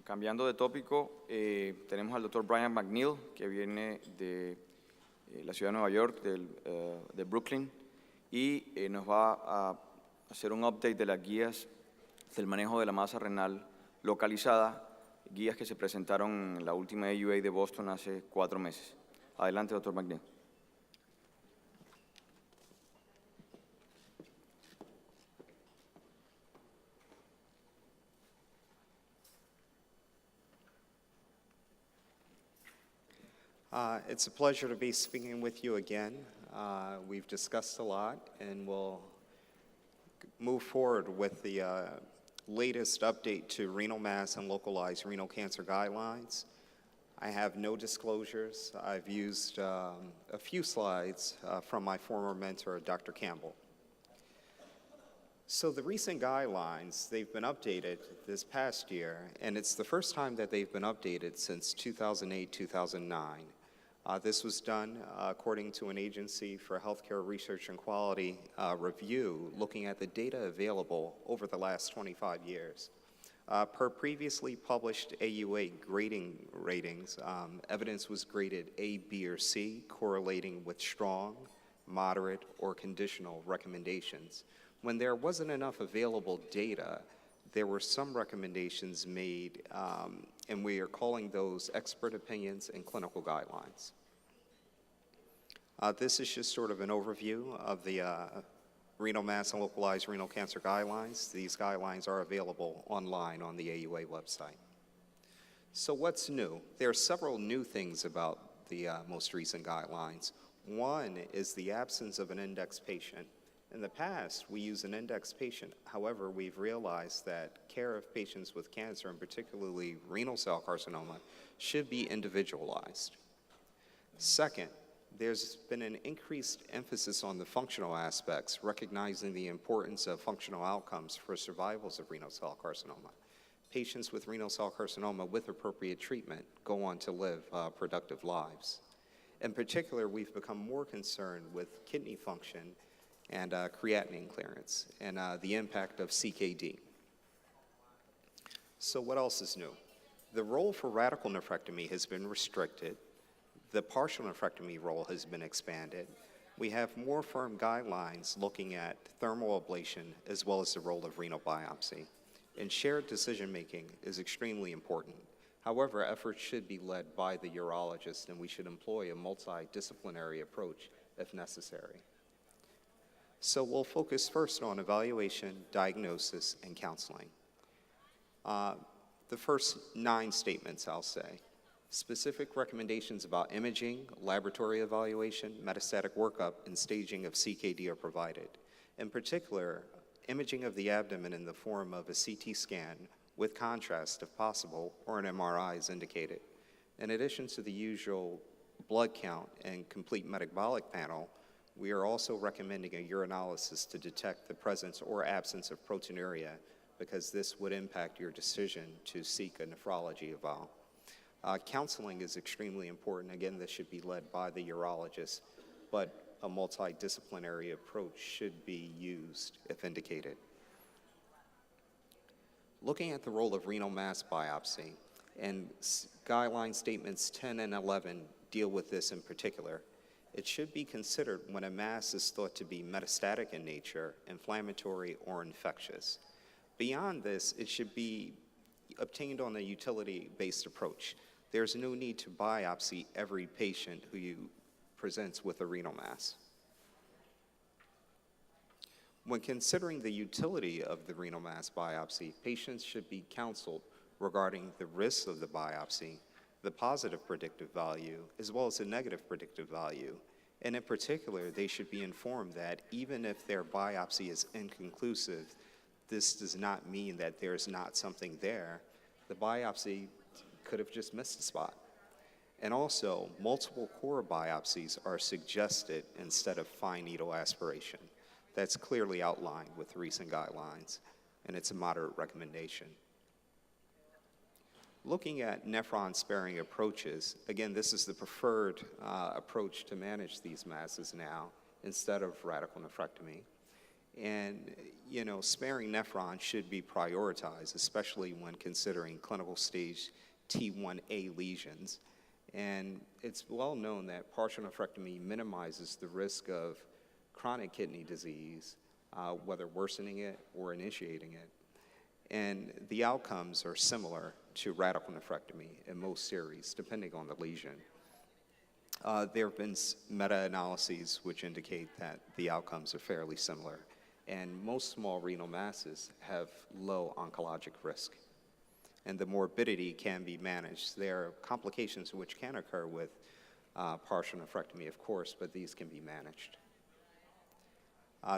Cambiando de tópico, tenemos al Dr. Brian McNeil, que viene de la ciudad de Nueva York, de Brooklyn, y nos va a hacer un update de las guías del manejo de la masa renal localizada, guías que se presentaron en la última AUA de Boston hace 4 meses. Adelante, Dr. McNeil. It's a pleasure to be speaking with you again. We've discussed a lot, and we'll move forward with the latest update to renal mass and localized renal cancer guidelines. I have no disclosures. I've used a few slides from my former mentor, Dr. Campbell. So the recent guidelines, they've been updated this past year, and it's the first time that they've been updated since 2008, 2009. This was done according to an Agency for Healthcare Research and Quality review, looking at the data available over the last 25 years. Per previously published AUA grading ratings, evidence was graded A, B, or C, correlating with strong, moderate, or conditional recommendations. When there wasn't enough available data, there were some recommendations made, and we are calling those expert opinions and clinical guidelines. This is just sort of an overview of the renal mass and localized renal cancer guidelines. These guidelines are available online on the AUA website. So what's new? There are several new things about the most recent guidelines. One is the absence of an index patient. In the past, we use an index patient. However, we've realized that care of patients with cancer, and particularly renal cell carcinoma, should be individualized. Second, there's been an increased emphasis on the functional aspects, recognizing the importance of functional outcomes for survivals of renal cell carcinoma. Patients with renal cell carcinoma with appropriate treatment go on to live productive lives. In particular, we've become more concerned with kidney function and creatinine clearance, and the impact of CKD. So what else is new? The role for radical nephrectomy has been restricted. The partial nephrectomy role has been expanded. We have more firm guidelines looking at thermal ablation as well as the role of renal biopsy. And shared decision-making is extremely important. However, efforts should be led by the urologist, and we should employ a multidisciplinary approach if necessary. So we'll focus first on evaluation, diagnosis, and counseling. The first 9 statements, I'll say. Specific recommendations about imaging, laboratory evaluation, metastatic workup, and staging of CKD are provided. In particular, imaging of the abdomen in the form of a CT scan with contrast, if possible, or an MRI is indicated. In addition to the usual blood count and complete metabolic panel, we are also recommending a urinalysis to detect the presence or absence of proteinuria, because this would impact your decision to seek a nephrology eval. Counseling is extremely important. Again, this should be led by the urologist, but a multidisciplinary approach should be used if indicated. Looking at the role of renal mass biopsy, and guideline statements 10 and 11 deal with this in particular. It should be considered when a mass is thought to be metastatic in nature, inflammatory, or infectious. Beyond this, it should be obtained on a utility-based approach. There's no need to biopsy every patient who presents with a renal mass. When considering the utility of the renal mass biopsy, patients should be counseled regarding the risks of the biopsy, the positive predictive value, as well as the negative predictive value. And in particular, they should be informed that even if their biopsy is inconclusive, this does not mean that there's not something there. The biopsy could have just missed a spot. And also, multiple core biopsies are suggested instead of fine needle aspiration. That's clearly outlined with recent guidelines, and it's a moderate recommendation. Looking at nephron-sparing approaches, again, this is the preferred approach to manage these masses now instead of radical nephrectomy. And, sparing nephron should be prioritized, especially when considering clinical stage T1A lesions. And it's well known that partial nephrectomy minimizes the risk of chronic kidney disease, whether worsening it or initiating it. And the outcomes are similar to radical nephrectomy in most series, depending on the lesion. There have been meta-analyses which indicate that the outcomes are fairly similar, and most small renal masses have low oncologic risk, and the morbidity can be managed. There are complications which can occur with partial nephrectomy, of course, but these can be managed.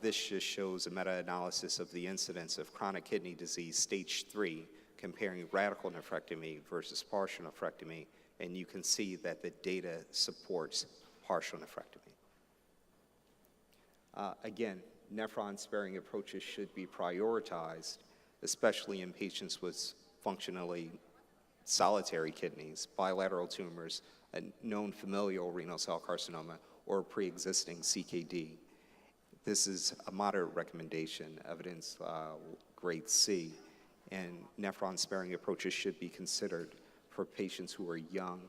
This just shows a meta-analysis of the incidence of chronic kidney disease stage 3, comparing radical nephrectomy versus partial nephrectomy, and you can see that the data supports partial nephrectomy. Again, nephron-sparing approaches should be prioritized, especially in patients with functionally solitary kidneys, bilateral tumors, a known familial renal cell carcinoma, or pre-existing CKD. This is a moderate recommendation, evidence grade C, and nephron-sparing approaches should be considered for patients who are young,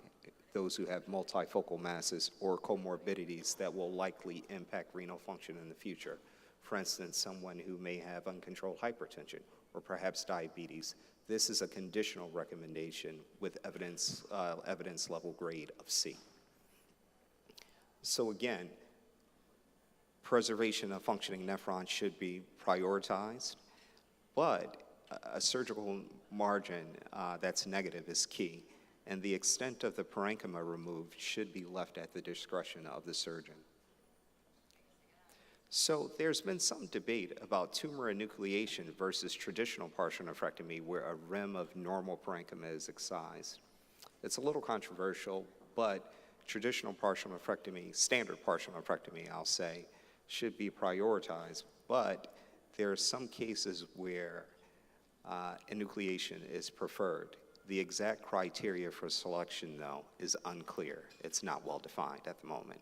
those who have multifocal masses or comorbidities that will likely impact renal function in the future. For instance, someone who may have uncontrolled hypertension or perhaps diabetes. This is a conditional recommendation with evidence level grade of C. So again, preservation of functioning nephron should be prioritized, but a surgical margin that's negative is key, and the extent of the parenchyma removed should be left at the discretion of the surgeon. So there's been some debate about tumor enucleation versus traditional partial nephrectomy where a rim of normal parenchyma is excised. It's a little controversial, but traditional partial nephrectomy, standard partial nephrectomy, I'll say, should be prioritized, but there are some cases where enucleation is preferred. The exact criteria for selection, though, is unclear. It's not well defined at the moment.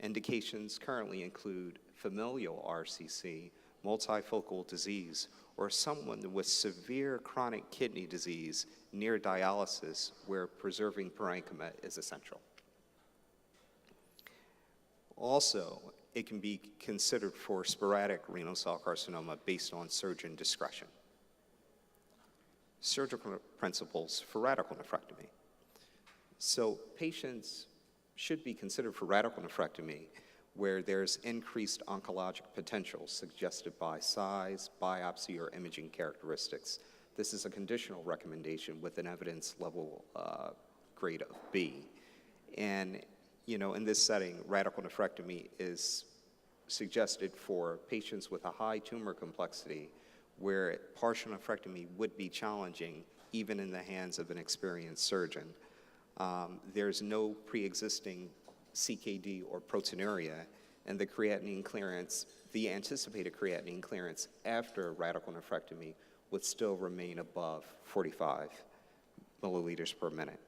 Indications currently include familial RCC, multifocal disease, or someone with severe chronic kidney disease near dialysis where preserving parenchyma is essential. Also, it can be considered for sporadic renal cell carcinoma based on surgeon discretion. Surgical principles for radical nephrectomy. So patients should be considered for radical nephrectomy where there's increased oncologic potential suggested by size, biopsy, or imaging characteristics. This is a conditional recommendation with an evidence level grade of B. And, in this setting, radical nephrectomy is suggested for patients with a high tumor complexity where partial nephrectomy would be challenging even in the hands of an experienced surgeon. There's no pre-existing CKD or proteinuria, and the creatinine clearance, the anticipated creatinine clearance after radical nephrectomy would still remain above 45 milliliters per minute.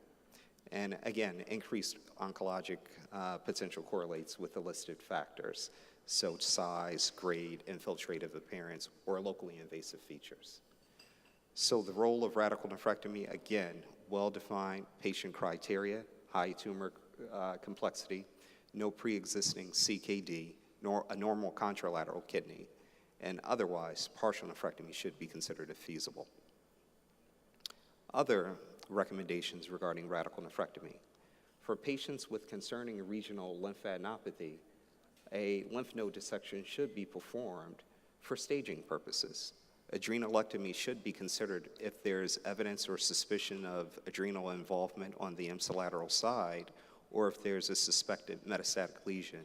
And again, increased oncologic potential correlates with the listed factors, so size, grade, infiltrative appearance, or locally invasive features. So the role of radical nephrectomy, again, well-defined patient criteria, high tumor complexity, no pre-existing CKD, nor a normal contralateral kidney, and otherwise, partial nephrectomy should be considered feasible. Other recommendations regarding radical nephrectomy. For patients with concerning regional lymphadenopathy, a lymph node dissection should be performed for staging purposes. Adrenalectomy should be considered if there's evidence or suspicion of adrenal involvement on the ipsilateral side, or if there's a suspected metastatic lesion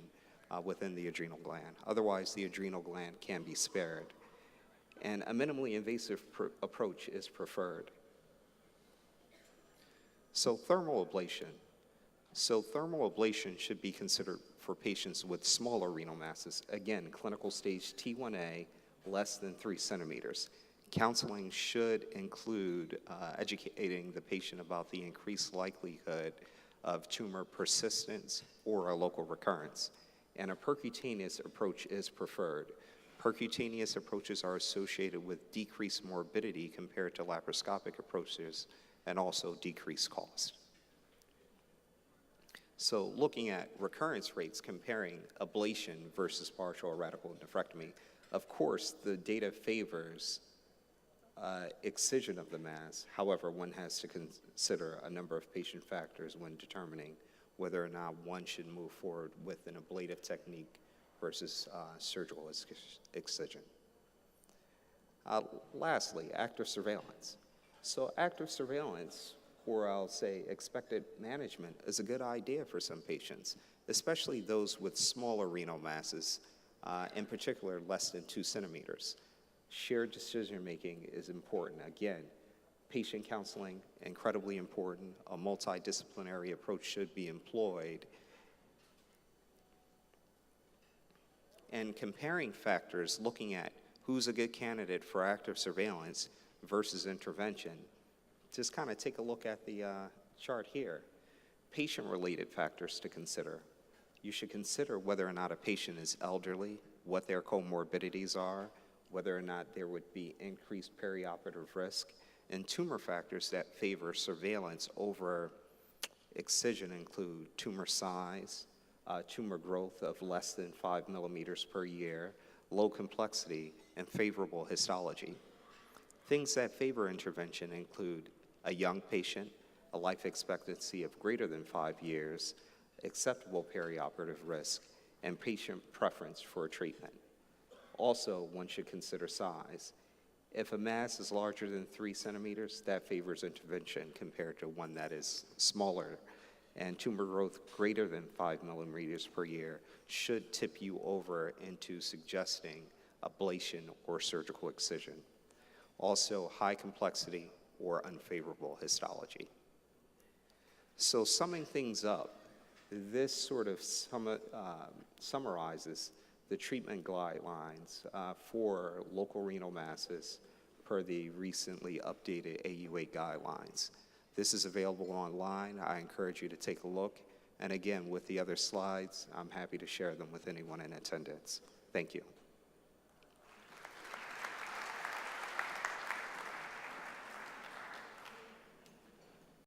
within the adrenal gland. Otherwise, the adrenal gland can be spared. And a minimally invasive approach is preferred. So thermal ablation. So thermal ablation should be considered for patients with smaller renal masses. Again, clinical stage T1A, less than 3 centimeters. Counseling should include educating the patient about the increased likelihood of tumor persistence or a local recurrence. And a percutaneous approach is preferred. Percutaneous approaches are associated with decreased morbidity compared to laparoscopic approaches and also decreased cost. So looking at recurrence rates comparing ablation versus partial or radical nephrectomy, of course, the data favors excision of the mass. However, one has to consider a number of patient factors when determining whether or not one should move forward with an ablative technique versus surgical excision. Lastly, active surveillance. So active surveillance, or I'll say expected management, is a good idea for some patients, especially those with smaller renal masses, in particular less than 2 centimeters. Shared decision-making is important. Again, patient counseling, incredibly important. A multidisciplinary approach should be employed. And comparing factors, looking at who's a good candidate for active surveillance versus intervention, just kind of take a look at the chart here. Patient-related factors to consider. You should consider whether or not a patient is elderly, what their comorbidities are, whether or not there would be increased perioperative risk, and tumor factors that favor surveillance over excision include tumor size, tumor growth of less than 5 millimeters per year, low complexity, and favorable histology. Things that favor intervention include a young patient, a life expectancy of greater than 5 years, acceptable perioperative risk, and patient preference for treatment. Also, one should consider size. If a mass is larger than 3 centimeters, that favors intervention compared to one that is smaller. And tumor growth greater than 5 millimeters per year should tip you over into suggesting ablation or surgical excision. Also, high complexity or unfavorable histology. So summing things up, this sort of summarizes the treatment guidelines for local renal masses per the recently updated AUA guidelines. This is available online. I encourage you to take a look. And again, with the other slides, I'm happy to share them with anyone in attendance. Thank you.